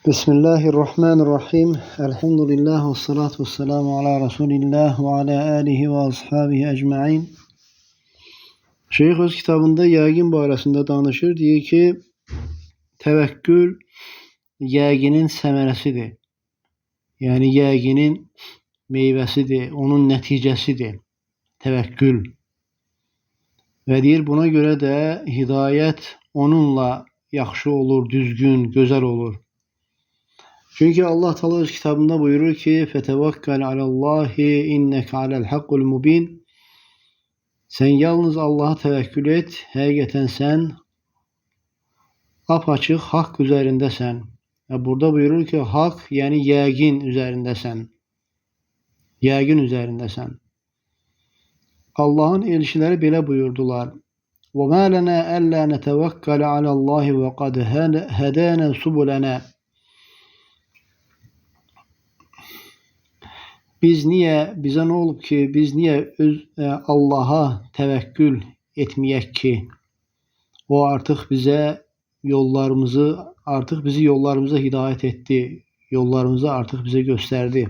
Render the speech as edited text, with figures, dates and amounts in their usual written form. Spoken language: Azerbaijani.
Bismillahirrahmanirrahim. Elhamdülillah ve salatu ve selamu ala Resulillah ve ala alihi ve ashabihi ecma'in. Şeyh öz kitabında yəqin barəsində danışır. Deyir ki, təvəkkül yəqinin səmərəsidir. Yəni yəqinin meyvəsidir, onun nəticəsidir. Təvəkkül. Və deyir, buna görə də hidayət onunla yaxşı olur, düzgün, gözəl olur. Çünki Allah Teala öz kitabında buyurur ki: "Fetevəkkal alallahi inneke alel haqqul mubin." Sən yalnız Allah'a təvəkkül et, həqiqətən sən apaçıq haqq üzərindəsən. Burada buyurur ki, haqq, yəni yəqin üzərindəsən. Yəqin üzərindəsən. Allah'ın elçiləri belə buyurdular: "Və mə lənə əllə netevəkkələ alallahi və qad hədənə subulənə." Bizə nə olub ki, biz niyə Allah'a təvəkkül etməyək ki? O artıq bizi yollarımıza hidayət etdi, yollarımızı artıq bizə göstərdi.